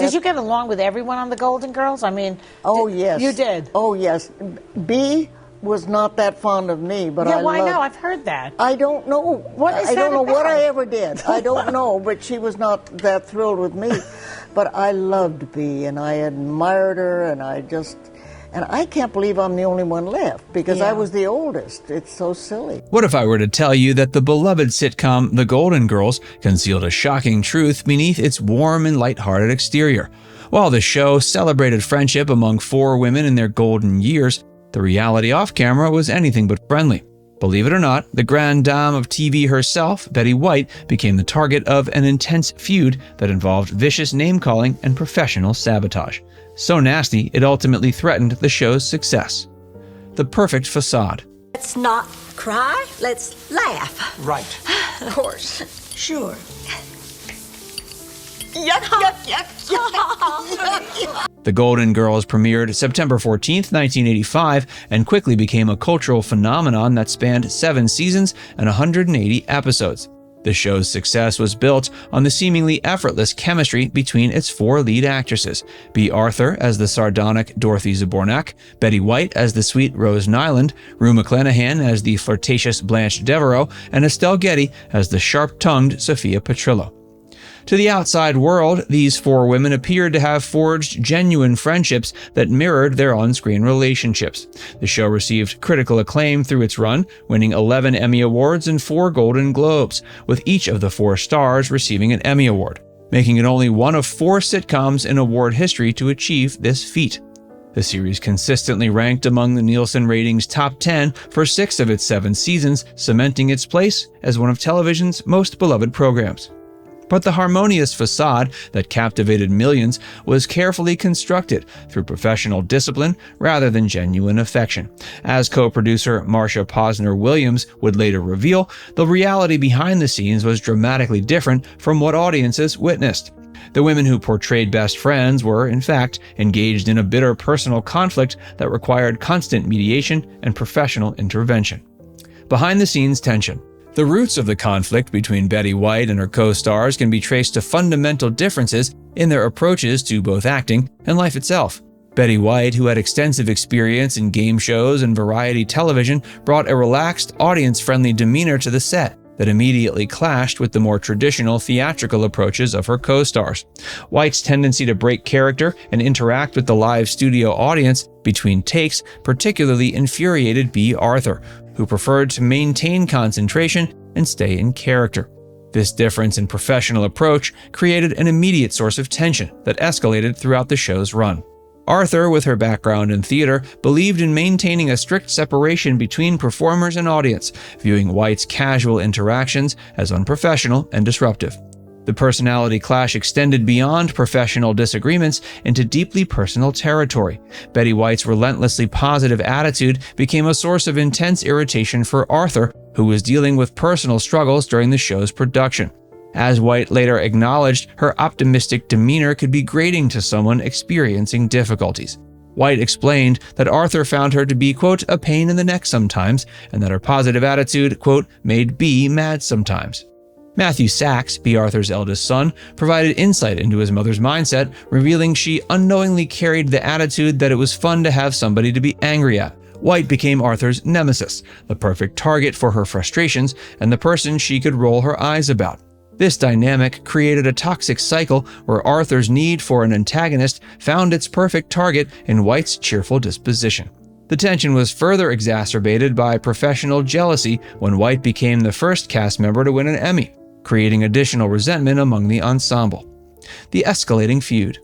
Did you get along with everyone on the Golden Girls? I mean, oh yes, you did. Oh yes, Bea was not that fond of me, but yeah, why no? I've heard that. I don't know. I don't know what I ever did. I don't know, but she was not that thrilled with me. But I loved Bea, and I admired her, and I can't believe I'm the only one left, because I was the oldest. It's so silly. What if I were to tell you that the beloved sitcom The Golden Girls concealed a shocking truth beneath its warm and lighthearted exterior? While the show celebrated friendship among 4 women in their golden years, the reality off-camera was anything but friendly. Believe it or not, the grande dame of TV herself, Betty White, became the target of an intense feud that involved vicious name-calling and professional sabotage. So nasty, it ultimately threatened the show's success. The Perfect Facade. Let's not cry, let's laugh. Right. Of course. Sure. Yuck, yuck, yuck, yuck. The Golden Girls premiered September 14, 1985, and quickly became a cultural phenomenon that spanned 7 seasons and 180 episodes. The show's success was built on the seemingly effortless chemistry between its 4 lead actresses: Bea Arthur as the sardonic Dorothy Zbornak, Betty White as the sweet Rose Nylund, Rue McClanahan as the flirtatious Blanche Devereaux, and Estelle Getty as the sharp-tongued Sophia Petrillo. To the outside world, these 4 women appeared to have forged genuine friendships that mirrored their on-screen relationships. The show received critical acclaim through its run, winning 11 Emmy Awards and 4 Golden Globes, with each of the 4 stars receiving an Emmy Award, making it only one of 4 sitcoms in award history to achieve this feat. The series consistently ranked among the Nielsen ratings top 10 for 6 of its 7 seasons, cementing its place as one of television's most beloved programs. But the harmonious facade that captivated millions was carefully constructed through professional discipline rather than genuine affection. As co-producer Marsha Posner Williams would later reveal, the reality behind the scenes was dramatically different from what audiences witnessed. The women who portrayed best friends were, in fact, engaged in a bitter personal conflict that required constant mediation and professional intervention. Behind-the-scenes tension. The roots of the conflict between Betty White and her co-stars can be traced to fundamental differences in their approaches to both acting and life itself. Betty White, who had extensive experience in game shows and variety television, brought a relaxed, audience-friendly demeanor to the set that immediately clashed with the more traditional theatrical approaches of her co-stars. White's tendency to break character and interact with the live studio audience between takes particularly infuriated Bea Arthur, who preferred to maintain concentration and stay in character. This difference in professional approach created an immediate source of tension that escalated throughout the show's run. Arthur, with her background in theater, believed in maintaining a strict separation between performers and audience, viewing White's casual interactions as unprofessional and disruptive. The personality clash extended beyond professional disagreements into deeply personal territory. Betty White's relentlessly positive attitude became a source of intense irritation for Arthur, who was dealing with personal struggles during the show's production. As White later acknowledged, her optimistic demeanor could be grating to someone experiencing difficulties. White explained that Arthur found her to be, quote, a pain in the neck sometimes, and that her positive attitude, quote, made Bea mad sometimes. Matthew Sachs, Bea Arthur's eldest son, provided insight into his mother's mindset, revealing she unknowingly carried the attitude that it was fun to have somebody to be angry at. White became Arthur's nemesis, the perfect target for her frustrations, and the person she could roll her eyes about. This dynamic created a toxic cycle where Arthur's need for an antagonist found its perfect target in White's cheerful disposition. The tension was further exacerbated by professional jealousy when White became the first cast member to win an Emmy, creating additional resentment among the ensemble. The Escalating Feud.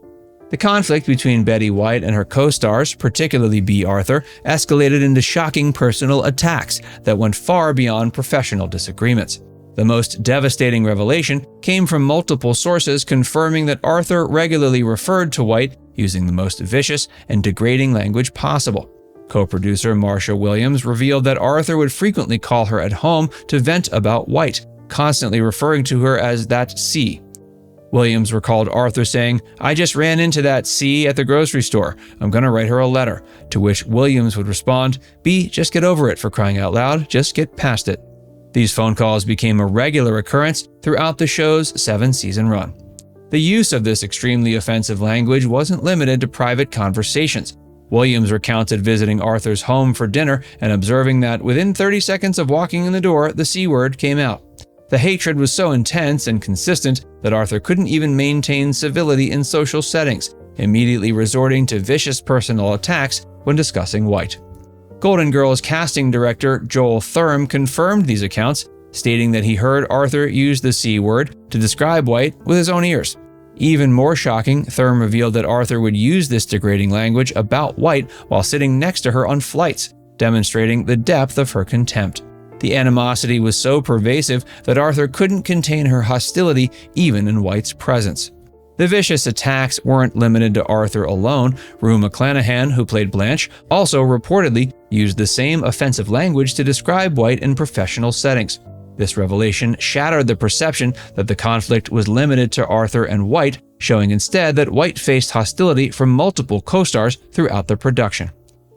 The conflict between Betty White and her co-stars, particularly Bea Arthur, escalated into shocking personal attacks that went far beyond professional disagreements. The most devastating revelation came from multiple sources confirming that Arthur regularly referred to White using the most vicious and degrading language possible. Co-producer Marsha Williams revealed that Arthur would frequently call her at home to vent about White, constantly referring to her as that C. Williams recalled Arthur saying, "I just ran into that C at the grocery store. I'm gonna write her a letter," to which Williams would respond, "B, just get over it, for crying out loud, just get past it." These phone calls became a regular occurrence throughout the show's 7-season run. The use of this extremely offensive language wasn't limited to private conversations. Williams recounted visiting Arthur's home for dinner and observing that within 30 seconds of walking in the door, the C word came out. The hatred was so intense and consistent that Arthur couldn't even maintain civility in social settings, immediately resorting to vicious personal attacks when discussing White. Golden Girls casting director Joel Thurm confirmed these accounts, stating that he heard Arthur use the C word to describe White with his own ears. Even more shocking, Thurm revealed that Arthur would use this degrading language about White while sitting next to her on flights, demonstrating the depth of her contempt. The animosity was so pervasive that Arthur couldn't contain her hostility even in White's presence. The vicious attacks weren't limited to Arthur alone. Rue McClanahan, who played Blanche, also reportedly used the same offensive language to describe White in professional settings. This revelation shattered the perception that the conflict was limited to Arthur and White, showing instead that White faced hostility from multiple co-stars throughout the production.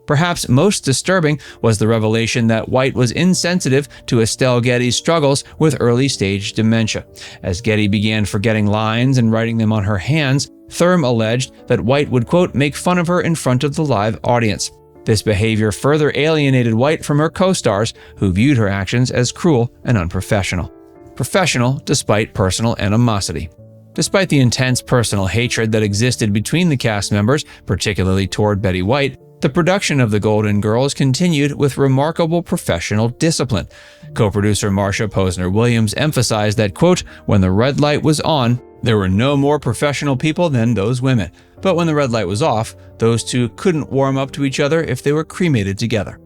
Perhaps most disturbing was the revelation that White was insensitive to Estelle Getty's struggles with early-stage dementia. As Getty began forgetting lines and writing them on her hands, Thurm alleged that White would, quote, make fun of her in front of the live audience. This behavior further alienated White from her co-stars, who viewed her actions as cruel and unprofessional. Professional despite personal animosity. Despite the intense personal hatred that existed between the cast members, particularly toward Betty White, the production of The Golden Girls continued with remarkable professional discipline. Co-producer Marsha Posner Williams emphasized that, quote, when the red light was on, there were no more professional people than those women. But when the red light was off, those two couldn't warm up to each other if they were cremated together.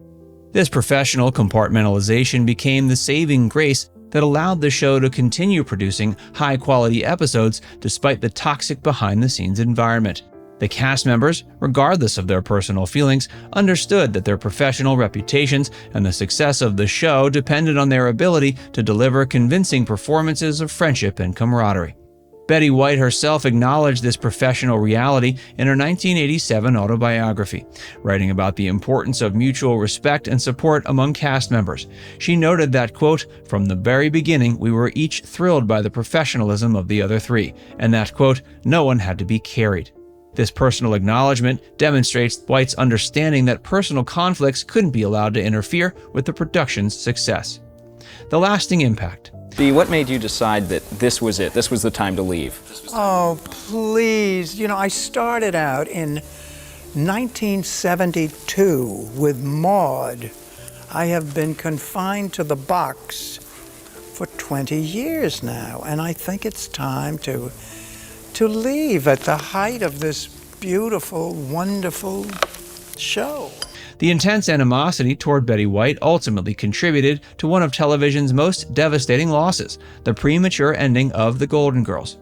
This professional compartmentalization became the saving grace that allowed the show to continue producing high-quality episodes despite the toxic behind-the-scenes environment. The cast members, regardless of their personal feelings, understood that their professional reputations and the success of the show depended on their ability to deliver convincing performances of friendship and camaraderie. Betty White herself acknowledged this professional reality in her 1987 autobiography, writing about the importance of mutual respect and support among cast members. She noted that, quote, from the very beginning, we were each thrilled by the professionalism of the other three, and that, quote, no one had to be carried. This personal acknowledgement demonstrates White's understanding that personal conflicts couldn't be allowed to interfere with the production's success. The lasting impact. Bea, what made you decide that this was it? This was the time to leave? Oh, please. You know, I started out in 1972 with Maude. I have been confined to the box for 20 years now, and I think it's time to leave at the height of this beautiful, wonderful show. The intense animosity toward Betty White ultimately contributed to one of television's most devastating losses, the premature ending of The Golden Girls.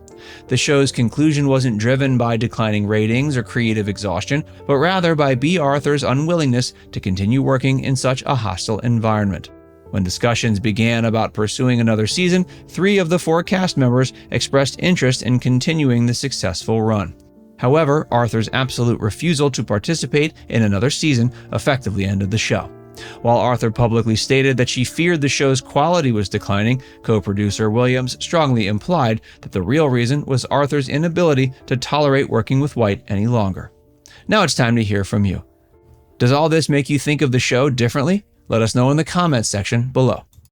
The show's conclusion wasn't driven by declining ratings or creative exhaustion, but rather by Bea Arthur's unwillingness to continue working in such a hostile environment. When discussions began about pursuing another season, 3 of the 4 cast members expressed interest in continuing the successful run. However, Arthur's absolute refusal to participate in another season effectively ended the show. While Arthur publicly stated that she feared the show's quality was declining, co-producer Williams strongly implied that the real reason was Arthur's inability to tolerate working with White any longer. Now it's time to hear from you. Does all this make you think of the show differently? Let us know in the comments section below.